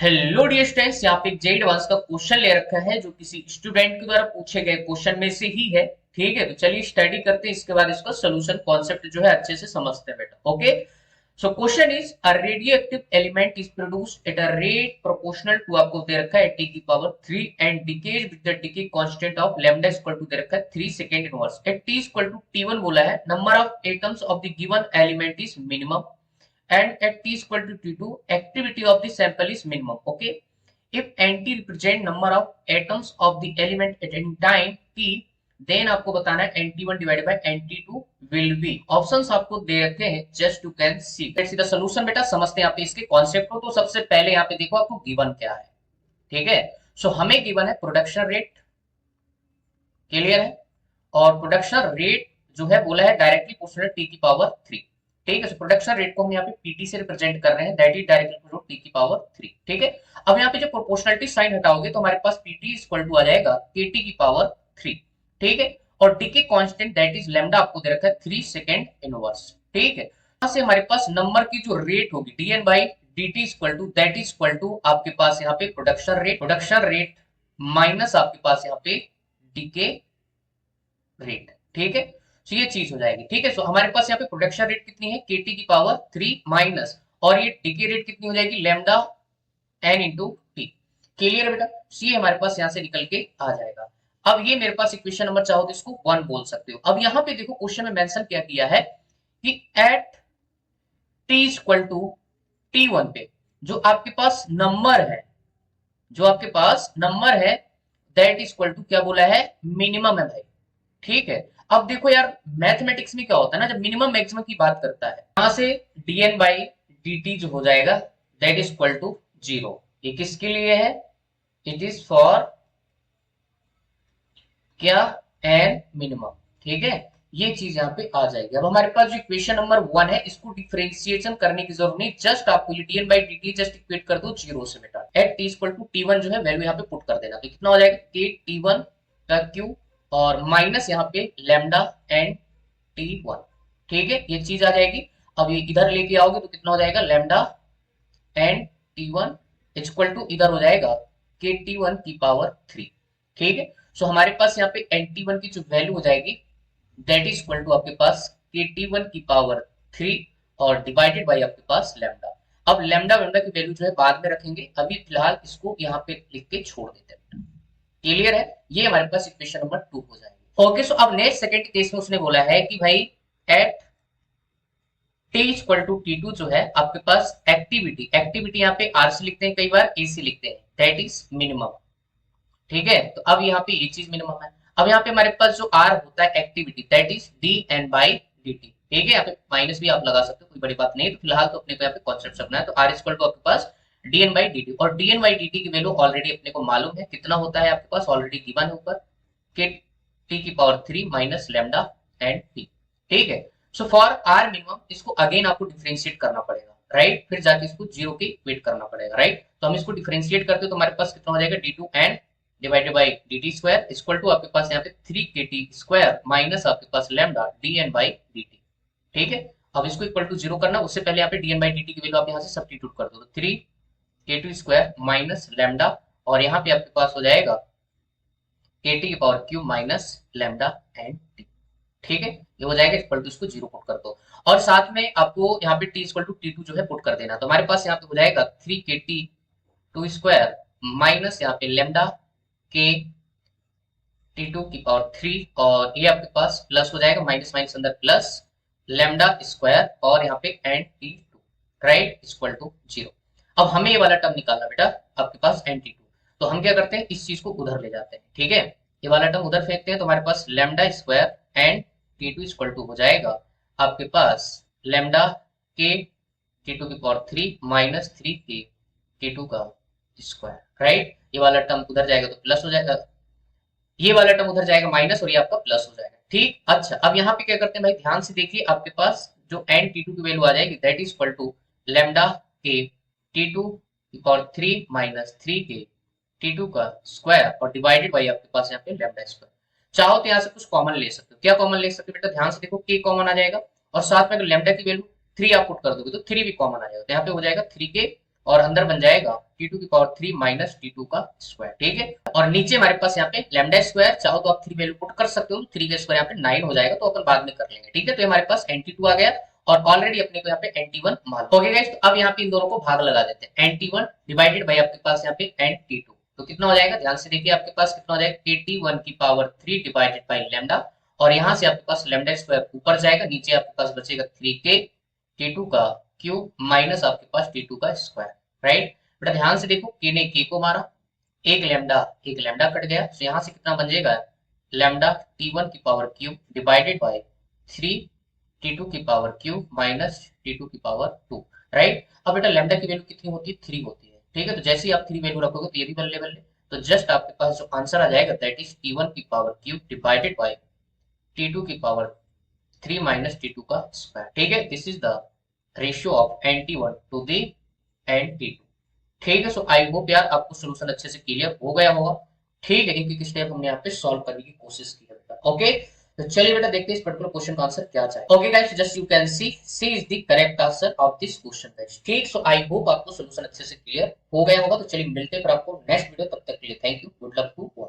Hello dear students, यहाँ पे एक जे एडवांस का क्वेश्चन ले रखा है जो किसी स्टूडेंट के द्वारा पूछे गए क्वेश्चन में से ही है। ठीक है, तो चलिए स्टडी करते हैं, इसके बाद इसका सोल्यूशन कॉन्सेप्ट जो है अच्छे से समझते हैं बेटा। Okay, so question is a radioactive element is produced at a rate proportional to, आपको दे रखा है टी की power 3 and decays with the decay constant of lambda equal to, दे रखा है 3 second inverse at T equal to T one बोला है। Number of atoms of the given element is minimum and at t equal to t2 activity of the sample is minimum. Okay, if nt represent number of atoms of the element at any time t, then आपको बताना है nt1 divided by nt2 will be, options आपको दे रखे हैं just to can see. Let's see the solution बेटा, समझते हैं यहाँ पे इसके कॉन्सेप्ट को। तो सबसे पहले यहाँ पे देखो आपको गिवन क्या है। ठीक है, सो हमें गिवन है प्रोडक्शन रेट, क्लियर है, और प्रोडक्शन रेट जो है बोला है डायरेक्टली प्रोपोर्शनल टी की पावर 3। ठीक है, प्रोडक्शन रेट को हम यहाँ पे पीटी से रिप्रेजेंट कर रहे हैं, that is directly proportional T की पावर 3। ठीक है, अब यहाँ पे जब प्रोपोर्शनलिटी साइन हटाओगे तो हमारे पास पीटी इक्वल टू आ जाएगा केटी की पावर 3। ठीक है, और डी के कांस्टेंट दैट इज लैम्डा आपको दे रखा है 3 सेकंड इनवर्स। ठीक है, यहाँ से हमारे पास नंबर की जो रेट होगी DN by dt equal to, that is equal to आपके पास यहाँ पे प्रोडक्शन रेट माइनस आपके पास यहाँ पे डीके रेट। ठीक है, तो ये चीज हो जाएगी। ठीक है, सो हमारे पास यहाँ पे प्रोडक्शन रेट कितनी है केटी की पावर 3 माइनस, और ये डीके रेट कितनी हो जाएगी lambda N into T. Clear है बेटा, सी हमारे पास यहाँ से निकल के आ जाएगा। अब ये मेरे पास इक्वेशन नंबर चाहो तो इसको 1 बोल सकते हो। अब यहाँ पे देखो क्वेश्चन में मेंशन क्या किया है कि एट टी इक्वल टू टी1 पे जो आपके पास नंबर है, जो आपके पास नंबर है दैट इक्वल टू क्या बोला है, मिनिमम है भाई। ठीक है, अब देखो यार मैथमेटिक्स में क्या होता है ना, जब मिनिमम मैक्सिमम की बात करता है यहां से dn बाई dt जो हो जाएगा दैट इज इक्वल टू 0। ये किसके लिए है, इट इज फॉर क्या, एन मिनिमम। ठीक है, ये चीज यहाँ पे आ जाएगी। अब हमारे पास जो इक्वेशन नंबर 1 है इसको डिफरेंशिएशन करने की जरूरत नहीं, जस्ट आपको ये dn by dt just equate कर दो 0 से बेटा। Eight t equal to t1 जो है वैल्यू यहाँ पे पुट कर देना, तो कितना हो जाएगा k t1 का q और माइनस यहाँ पे लैम्डा एंड t1। ठीक है, ये चीज आ जाएगी। अब ये इधर लेके आओगे तो कितना हो जाएगा lambda and t1 equal to इधर हो जाएगा के t1 की पावर 3। ठीक है, सो हमारे पास यहाँ पे एन t1 की जो वैल्यू हो जाएगी दैट इज इक्वल टू आपके पास के t1 की पावर 3 और डिवाइडेड बाई आपके पास लैम्डा। अब लैम्डा लैम्डा की वैल्यू जो है बाद में रखेंगे, अभी फिलहाल इसको यहाँ पे लिख के छोड़ देते हैं। क्लियर है, ये हमारे पास इक्वेशन नंबर 2 हो जाएगी। ओके, सो अब नेक्स्ट सेकंड केस में उसने बोला है कि भाई at T equal to T two जो है आपके पास एक्टिविटी, एक्टिविटी यहाँ पे आर से लिखते हैं, कई बार ए से लिखते हैं, दैट इज मिनिमम। ठीक है, तो अब यहाँ पे ये चीज मिनिमम है। अब यहाँ पे हमारे पास जो आर होता है activity that is D N by D T. ठीक है, यहाँ पे माइनस भी आप लगा सकते हो, कोई बड़ी बात नहीं है। तो फिलहाल तो अपने को यहाँ पे कॉन्सेप्ट रखना है, तो आर इक्वल टू आपके पास D N by D T, और D N by D T की वैल्यू ऑलरेडी अपने को मालूम है कितना होता है, आपके पास ऑलरेडी गिवन है ऊपर के टी की power 3 minus lambda and T. ठीक है, सो फॉर आर मिनिमम इसको अगेन आपको डिफरेंशिएट करना पड़ेगा, राइट, फिर जाके इसको जीरो के इक्वेट करना पड़ेगा, राइट। तो हम इसको डिफरेंशिएट करते हो तो हमारे पास कितना हो जाएगा D two N divided by D T square equal to आपके पास यहाँ पे 3 के टी स्क्वायर माइनस आपके पास lambda D N by D T. ठीक है, अब इसको इक्वल टू जीरो करना, उससे पहले यहाँ पे D N by D T की वैल्यू आप यहाँ से सब्स्टिट्यूट कर दो, तो 3 के टू स्क्वायर माइनस लैम्डा, और यहाँ पे आपके पास हो जाएगा के टी की power Q minus lambda and T. ठीक है, ये हो जाएगा इक्वल टू, इसको जीरो पुट कर दो, और साथ में आपको यहाँ पे T equal to T two जो है पुट कर देना। तो हमारे पास यहाँ पे हो जाएगा 3 के टी टू स्क्वायर माइनस यहाँ पे लेमडा के टी टू की पावर 3, और ये आपके पास प्लस हो जाएगा, माइनस माइनस अंदर प्लस लेमडा स्क्वायर और यहाँ पे N T two, right, equal to 0। अब हमें ये वाला टर्म निकालना बेटा, आपके पास एन टी टू, तो हम क्या करते हैं इस चीज को उधर ले जाते हैं। ठीक है, ये वाला टर्म उधर फेंकते हैं, तो हमारे पास lambda square and T two equal to हो जाएगा आपके पास लेमडा के टी टू की पावर 3 माइनस 3 के टी टू का स्क्वायर, राइट। ये वाला टर्म उधर जाएगा तो प्लस हो जाएगा, ये वाला टर्म उधर जाएगा माइनस, और ये आपका प्लस हो जाएगा। ठीक, अच्छा, अब यहाँ पे क्या करते हैं भाई, ध्यान से देखिए, आपके पास जो एन टी टू की वैल्यू आ जाएगी that is equal to lambda के टी टू की पावर 3 माइनस 3 के टी टू का स्क्वायर और डिवाइडेड बाई आपके पास यहाँ पे लेमडा स्क्वायर। चाहो तो यहाँ से कुछ कॉमन ले सकते हो, क्या कॉमन ले सकते हो बेटा, ध्यान से देखो, के कॉमन आ जाएगा, और साथ में अगर लेमडा की वैल्यू 3 आप पुट कर दोगे तो 3 भी कॉमन आ जाएगा, तो यहाँ पे हो जाएगा 3 के और अंदर बन जाएगा t⁻³ माइनस t2 का स्क्वायर, ठीक है। और नीचे हमारे पास यहाँ पे लैम्डा स्क्वायर, चाहो तो आप 3 वैल्यू पुट कर सकते हो, 3 का स्क्वायर यहाँ पे 9 हो जाएगा, तो अपन बाद में कर लेंगे, ठीक है। तो हमारे पास nt2 आ गया और ऑलरेडी अपने को यहाँ पे nt1 मान, ओके गाइस। तो अब यहाँ पे इन दोनों को भाग लगा देते हैं, nt1 डिवाइडेड बाई आपके पास यहाँ पे nt2, तो कितना हो जाएगा, ध्यान से देखिए, आपके पास कितना हो जाएगा, kt⁻³ डिवाइडेड बाई लैम्डा, और यहाँ से आपके पास लैम्डा स्क्वायर ऊपर जाएगा, नीचे आपके पास बचेगा 3k t2 का क्यूब माइनस आपके पास t2 का स्क्वायर, राइट। बेटा ध्यान से देखो, k ने k को मारा, एक लैम्डा कट गया, तो यहाँ से कितना बन जाएगा, lambda t1⁻³ divided by 3t2⁻³ minus t2⁻2, right. अब बेटा लैम्डा की वैल्यू कितनी होती है, 3 होती है, ठीक है। तो जैसे ही आप 3 वैल्यू रखोगे तो ये भी बल्ले बल्ले, तो जस्ट आपके पास जो आंसर आ जाएगा that is t1⁻³ divided by t2⁻3 minus t2 का स्क्वायर, ठीक है। This is the ratio of nt1 to the nt2, ठीक है। सो आई होप यार आपको सोल्यूशन अच्छे से क्लियर हो गया होगा, ठीक है। एक एक स्टेप हमने यहाँ पे सॉल्व करने की कोशिश की है बेटा, ओके। तो चलिए बेटा देखते हैं इस पर्टिकुलर क्वेश्चन का आंसर क्या चाहिए, okay guys. Just you can see is the correct answer of this question guys, ठीक। सो आई होप आपको सोल्यूशन अच्छे से क्लियर हो गया होगा। तो चलिए मिलते हैं फिर आपको नेक्स्ट वीडियो, तब तक के लिए thank you, good luck to all.